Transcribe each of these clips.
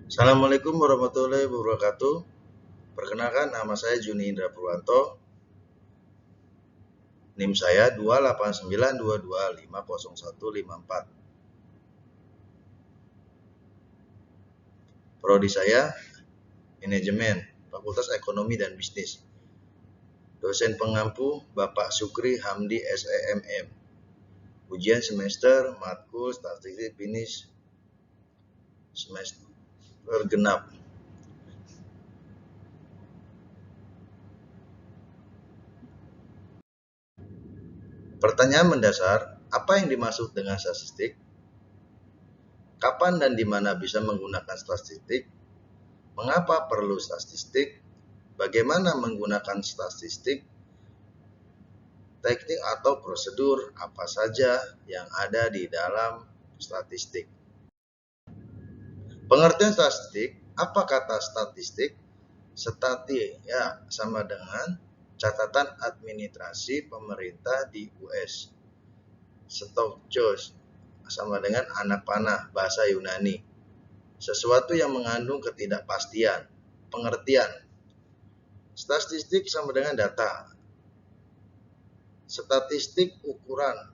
Assalamualaikum warahmatullahi wabarakatuh. Perkenalkan, nama saya Juni Indra Purwanto. NIM saya 28922500154. Prodi saya Manajemen, Fakultas Ekonomi dan Bisnis. Dosen pengampu Bapak Sukri Hamdi SEMM. Ujian semester matkul statistik finish semester genap. Pertanyaan mendasar, apa yang dimaksud dengan statistik? Kapan dan di mana bisa menggunakan statistik? Mengapa perlu statistik? Bagaimana menggunakan statistik? Teknik atau prosedur apa saja yang ada di dalam statistik? Pengertian statistik, apa kata statistik? Stati ya sama dengan catatan administrasi pemerintah di US. Stokos sama dengan anak panah bahasa Yunani. Sesuatu yang mengandung ketidakpastian. Pengertian. Statistik sama dengan data. Statistik ukuran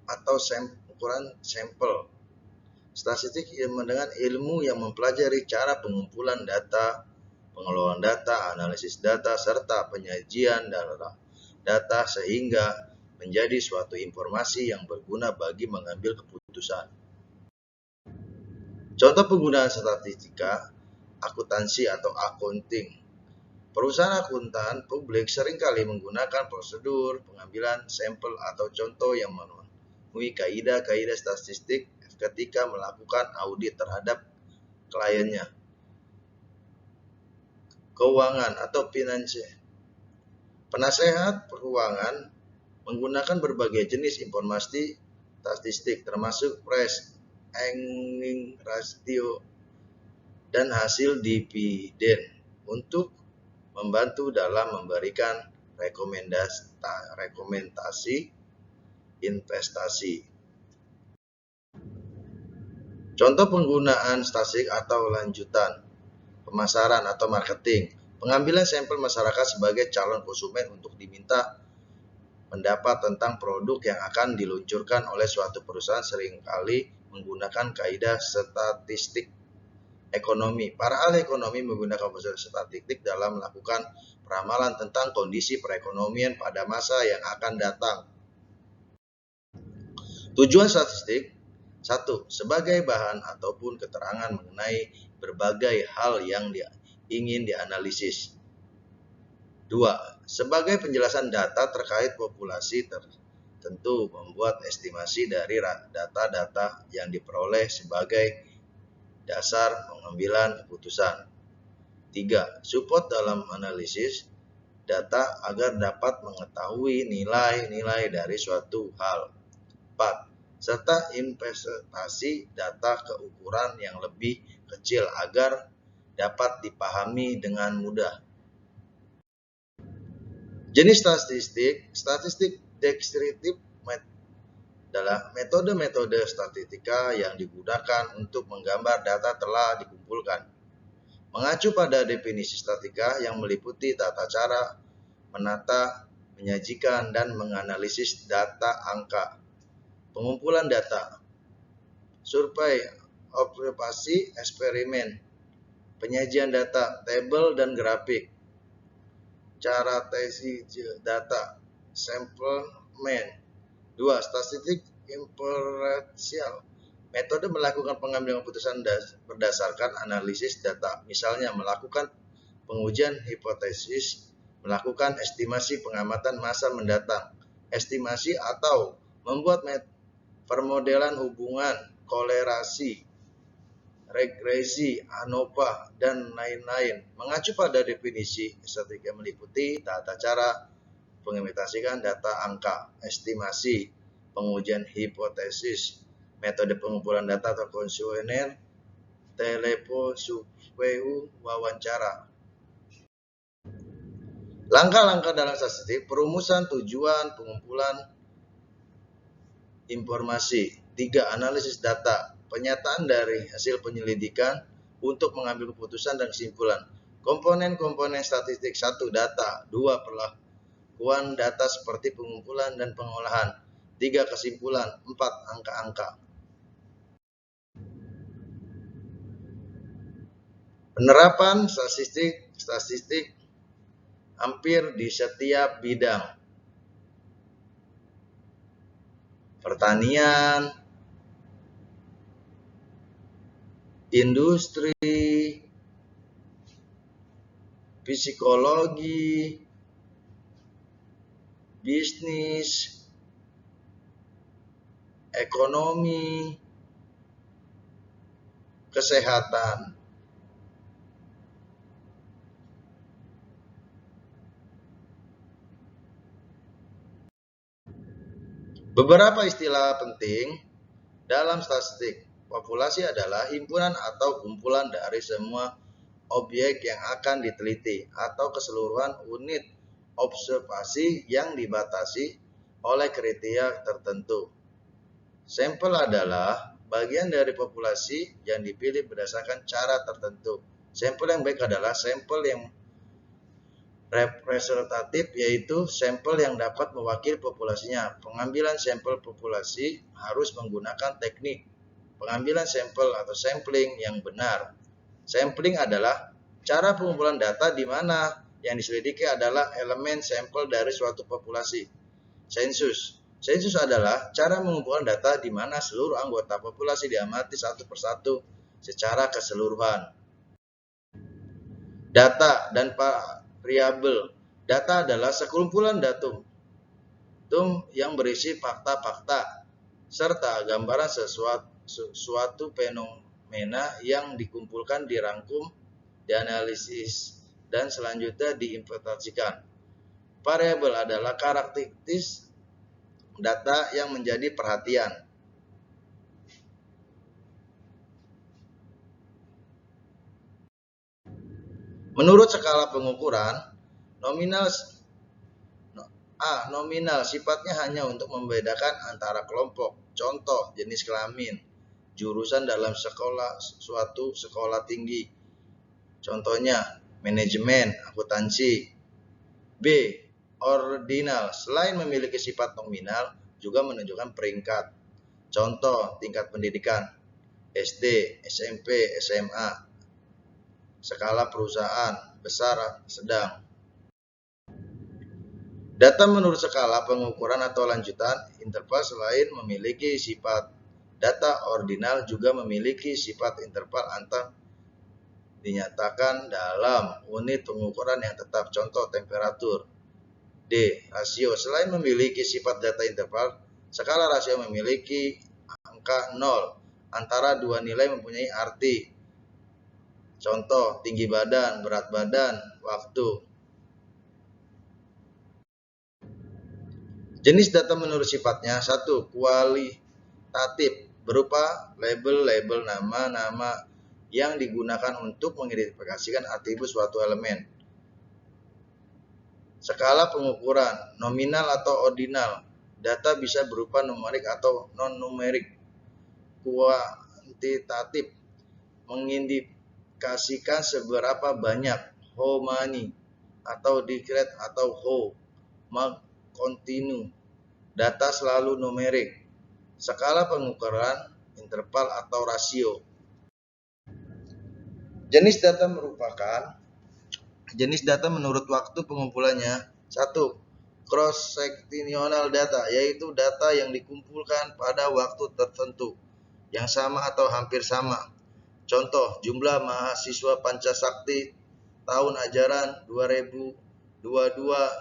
atau ukuran sampel. Statistik dengan ilmu yang mempelajari cara pengumpulan data, pengelolaan data, analisis data, serta penyajian data sehingga menjadi suatu informasi yang berguna bagi mengambil keputusan. Contoh penggunaan statistika, akuntansi atau accounting. Perusahaan akuntan publik seringkali menggunakan prosedur pengambilan sampel atau contoh yang memenuhi kaidah-kaidah statistik ketika melakukan audit terhadap kliennya. Keuangan atau finansial. Penasehat keuangan menggunakan berbagai jenis informasi statistik termasuk price earning ratio dan hasil dividen untuk membantu dalam memberikan rekomendasi investasi. Contoh penggunaan statistik atau lanjutan pemasaran atau marketing. Pengambilan sampel masyarakat sebagai calon konsumen untuk diminta pendapat tentang produk yang akan diluncurkan oleh suatu perusahaan seringkali menggunakan kaidah statistik ekonomi. Para ahli ekonomi menggunakan prosedur statistik dalam melakukan peramalan tentang kondisi perekonomian pada masa yang akan datang. Tujuan statistik: 1. Sebagai bahan ataupun keterangan mengenai berbagai hal yang ingin dianalisis. 2. Sebagai penjelasan data terkait populasi tertentu, membuat estimasi dari data-data yang diperoleh sebagai dasar pengambilan keputusan. 3. Support dalam analisis data agar dapat mengetahui nilai-nilai dari suatu hal. 4. Serta investasi data ke ukuran yang lebih kecil agar dapat dipahami dengan mudah. Jenis statistik deskriptif adalah metode-metode statistika yang digunakan untuk menggambar data telah dikumpulkan. Mengacu pada definisi statistika yang meliputi tata cara menata, menyajikan, dan menganalisis data angka. Pengumpulan data, survei, observasi, eksperimen, penyajian data, tabel dan grafik, cara tesis data, samplemen. 2. Statistik inferensial, metode melakukan pengambilan keputusan berdasarkan analisis data, misalnya melakukan pengujian hipotesis, melakukan estimasi pengamatan masa mendatang, estimasi atau membuat permodelan hubungan, korelasi, regresi, ANOVA, dan lain-lain. Mengacu pada definisi statistika meliputi tata cara mengimitasikan data angka, estimasi, pengujian hipotesis, metode pengumpulan data atau kuesioner, telepon, survei, wawancara. Langkah-langkah dalam statistik: perumusan, tujuan, pengumpulan informasi. 3. Analisis data, penyataan dari hasil penyelidikan untuk mengambil keputusan dan kesimpulan. Komponen-komponen statistik: 1. Data. 2. Perlakuan data seperti pengumpulan dan pengolahan. 3. Kesimpulan. 4. Angka-angka. Penerapan statistik hampir di setiap bidang. Pertanian, industri, psikologi, bisnis, ekonomi, kesehatan. Beberapa istilah penting dalam statistik. Populasi adalah himpunan atau kumpulan dari semua objek yang akan diteliti atau keseluruhan unit observasi yang dibatasi oleh kriteria tertentu. Sampel adalah bagian dari populasi yang dipilih berdasarkan cara tertentu. Sampel yang baik adalah sampel yang representatif, yaitu sampel yang dapat mewakili populasinya. Pengambilan sampel populasi harus menggunakan teknik pengambilan sampel atau sampling yang benar. Sampling adalah cara pengumpulan data di mana yang diselidiki adalah elemen sampel dari suatu populasi. Sensus. Sensus adalah cara mengumpulkan data di mana seluruh anggota populasi diamati satu persatu secara keseluruhan. Data dan variabel. Data adalah sekumpulan datum yang berisi fakta-fakta serta gambaran suatu fenomena yang dikumpulkan, dirangkum, dianalisis, dan selanjutnya diinterpretasikan. Variabel adalah karakteristik data yang menjadi perhatian. Menurut skala pengukuran, nominal sifatnya hanya untuk membedakan antara kelompok. Contoh, jenis kelamin, jurusan dalam suatu sekolah tinggi. Contohnya, manajemen, akuntansi. B. Ordinal, selain memiliki sifat nominal, juga menunjukkan peringkat. Contoh, tingkat pendidikan, SD, SMP, SMA. Skala perusahaan, besar, sedang. Data menurut skala pengukuran atau lanjutan interval selain memiliki sifat data ordinal juga memiliki sifat interval antar dinyatakan dalam unit pengukuran yang tetap. Contoh, temperatur. D. Rasio, selain memiliki sifat data interval, skala rasio memiliki angka 0. Antara dua nilai mempunyai arti. Contoh, tinggi badan, berat badan, waktu. Jenis data menurut sifatnya. 1. Kualitatif, berupa label-label nama-nama yang digunakan untuk mengidentifikasikan atribut suatu elemen. Skala pengukuran, nominal atau ordinal. Data bisa berupa numerik atau non-numerik. Kuantitatif, mengindikasikan seberapa banyak. How many, atau decrease atau how continue. Data selalu numerik. Skala pengukuran, interval atau rasio. Jenis data menurut waktu pengumpulannya. 1. Cross-sectional data, yaitu data yang dikumpulkan pada waktu tertentu yang sama atau hampir sama. Contoh, jumlah mahasiswa Pancasakti tahun ajaran 2022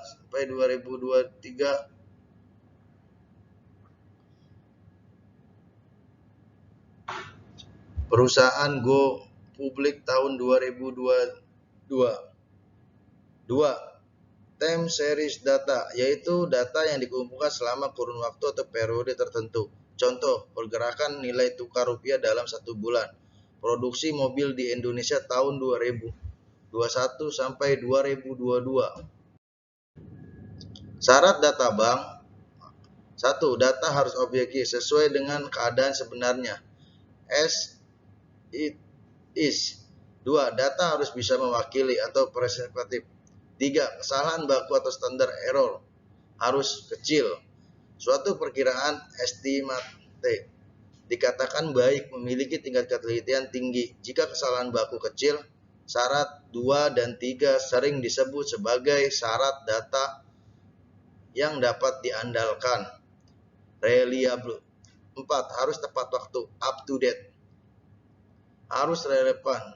sampai 2023. Perusahaan Go Public tahun 2022. 2. Time series data, yaitu data yang dikumpulkan selama kurun waktu atau periode tertentu. Contoh, pergerakan nilai tukar rupiah dalam 1 bulan. Produksi mobil di Indonesia tahun 2021 sampai 2022. Syarat data bank. 1. Data harus objektif sesuai dengan keadaan sebenarnya. as it is. 2. Data harus bisa mewakili atau presentatif. 3. Kesalahan baku atau standar error harus kecil. Suatu perkiraan estimate dikatakan baik memiliki tingkat ketelitian tinggi jika kesalahan baku kecil. Syarat 2 dan 3 sering disebut sebagai syarat data yang dapat diandalkan. Reliable. 4. Harus tepat waktu, up to date. Harus relevan,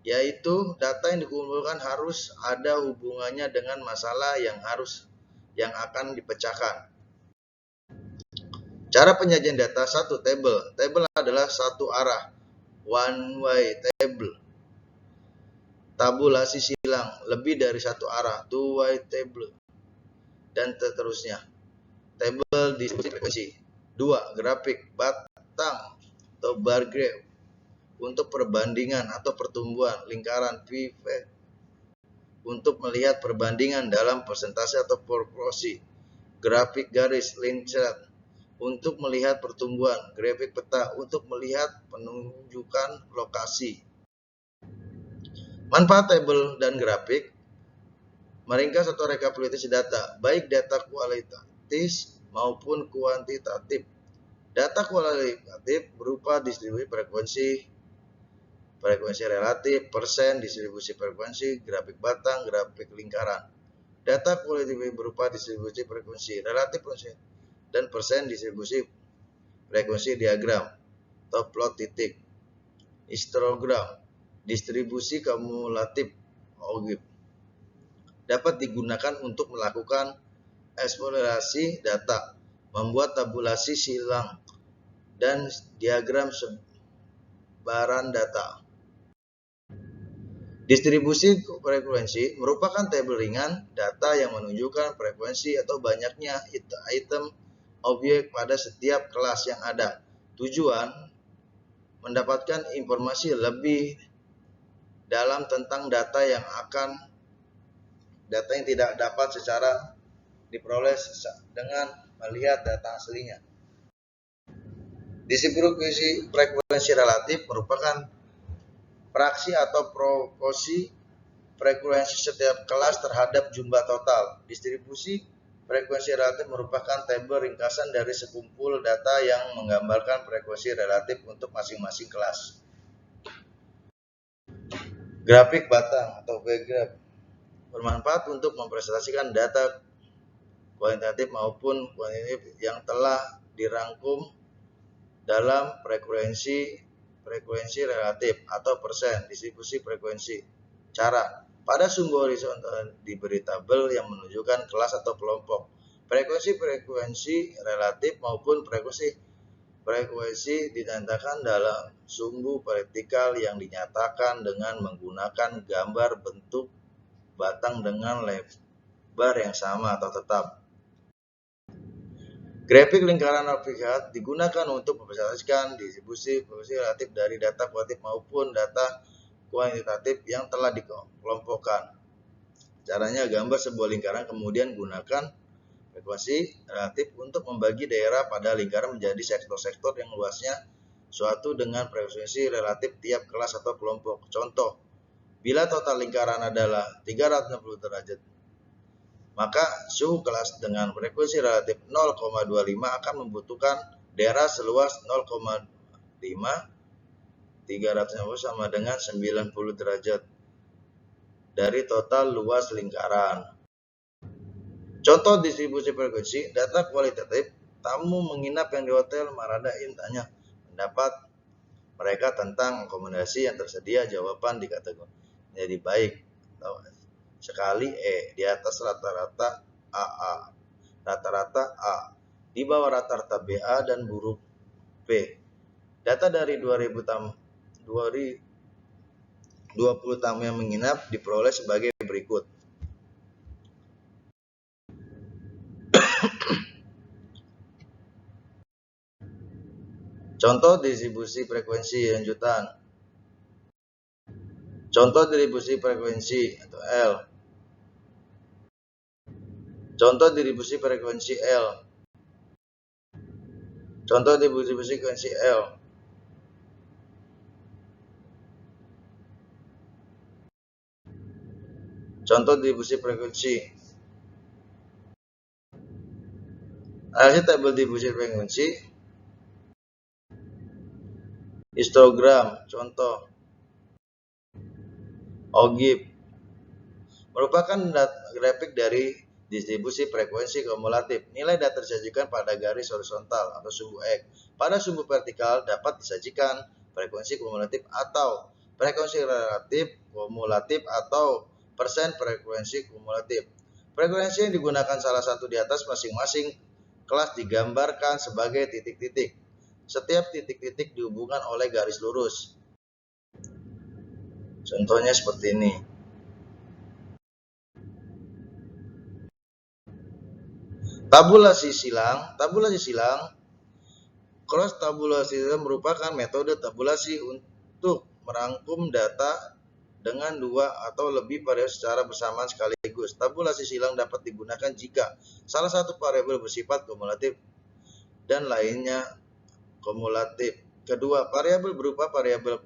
yaitu data yang dikumpulkan harus ada hubungannya dengan masalah yang akan dipecahkan. Cara penyajian data. 1. Table. Table adalah satu arah, one way table. Tabulasi silang, lebih dari satu arah, two way table, dan seterusnya. Table distribusi frekuensi. 2. Grafik batang atau bar graph untuk perbandingan atau pertumbuhan lingkaran. Pivot untuk melihat perbandingan dalam persentase atau proporsi. Grafik garis line chart untuk melihat pertumbuhan. Grafik peta untuk melihat penunjukan lokasi. Manfaat tabel dan grafik: meringkas atau rekapitulasi data, baik data kualitatif maupun kuantitatif. Data kualitatif berupa distribusi frekuensi relatif, persen, distribusi frekuensi, grafik batang, grafik lingkaran. Data kualitatif berupa distribusi frekuensi relatif dan persen, distribusi frekuensi diagram atau plot titik. Histogram, distribusi kumulatif algebra, dapat digunakan untuk melakukan eksplorasi data, membuat tabulasi silang, dan diagram sebaran data. Distribusi frekuensi merupakan tabel ringan data yang menunjukkan frekuensi atau banyaknya item objek pada setiap kelas yang ada. Tujuan mendapatkan informasi lebih dalam tentang data yang tidak dapat secara diperoleh dengan melihat data aslinya. Distribusi frekuensi relatif merupakan fraksi atau proporsi frekuensi setiap kelas terhadap jumlah total. Distribusi frekuensi relatif merupakan tabel ringkasan dari sekumpul data yang menggambarkan frekuensi relatif untuk masing-masing kelas. Grafik batang atau bar graph bermanfaat untuk mempresentasikan data kuantitatif maupun kuantitatif yang telah dirangkum dalam frekuensi relatif atau persen, distribusi frekuensi. Cara: pada sumbu horizontal diberi tabel yang menunjukkan kelas atau kelompok frekuensi relatif maupun frekuensi dinyatakan dalam sumbu vertikal yang dinyatakan dengan menggunakan gambar bentuk batang dengan lebar yang sama atau tetap. Grafik lingkaran alfigat digunakan untuk mempresentasikan distribusi frekuensi relatif dari data kualitatif maupun data kuantitatif yang telah dikelompokkan. Caranya, gambar sebuah lingkaran, kemudian gunakan frekuensi relatif untuk membagi daerah pada lingkaran menjadi sektor-sektor yang luasnya suatu dengan frekuensi relatif tiap kelas atau kelompok. Contoh, bila total lingkaran adalah 360 derajat, maka suhu kelas dengan frekuensi relatif 0,25 akan membutuhkan daerah seluas 0,5 360 sama dengan 90 derajat dari total luas lingkaran. Contoh distribusi frekuensi data kualitatif: tamu menginap yang di hotel Marada Inn tanya pendapat mereka tentang akomodasi yang tersedia. Jawaban di kategori jadi baik sekali di atas rata-rata AA, rata-rata A, di bawah rata-rata BA, dan buruk B. Data dari 20 tamu yang menginap diperoleh sebagai berikut. Contoh distribusi frekuensi lanjutan. Contoh distribusi frekuensi atau L. Contoh distribusi frekuensi L. Contoh distribusi frekuensi L. Contoh distribusi frekuensi. Analisis tabel distribusi frekuensi. Histogram, contoh OGIF, merupakan grafik dari distribusi frekuensi kumulatif. Nilai data disajikan pada garis horizontal atau sumbu X. Pada sumbu vertikal dapat disajikan frekuensi kumulatif atau frekuensi relatif kumulatif atau persen frekuensi kumulatif. Frekuensi yang digunakan salah satu di atas masing-masing kelas digambarkan sebagai titik-titik. Setiap titik-titik dihubungkan oleh garis lurus. Contohnya seperti ini. Tabulasi silang. Cross tabulasi merupakan metode tabulasi untuk merangkum data dengan dua atau lebih variabel secara bersamaan sekaligus. Tabulasi silang dapat digunakan jika salah satu variabel bersifat kumulatif dan lainnya kumulatif. Kedua variabel berupa variabel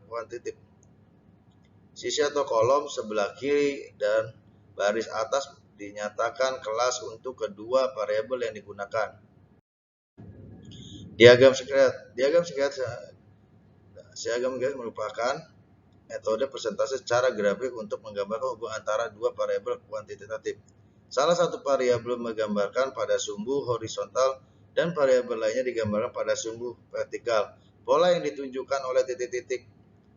kuantitatif. Sisi atau kolom sebelah kiri dan baris atas dinyatakan kelas untuk kedua variabel yang digunakan. Diagram Skerat merupakan metode persentase secara grafik untuk menggambarkan hubungan antara dua variabel kuantitatif. Salah satu variabel menggambarkan pada sumbu horizontal dan variabel lainnya digambarkan pada sumbu vertikal. Pola yang ditunjukkan oleh titik-titik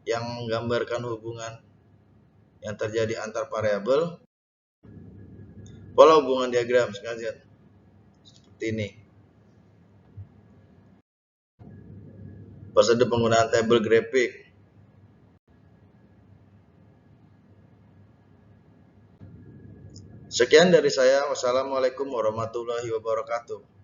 yang menggambarkan hubungan yang terjadi antar variabel. Pola hubungan diagram seperti ini. Prosedur penggunaan tabel grafik. Sekian dari saya. Wassalamualaikum warahmatullahi wabarakatuh.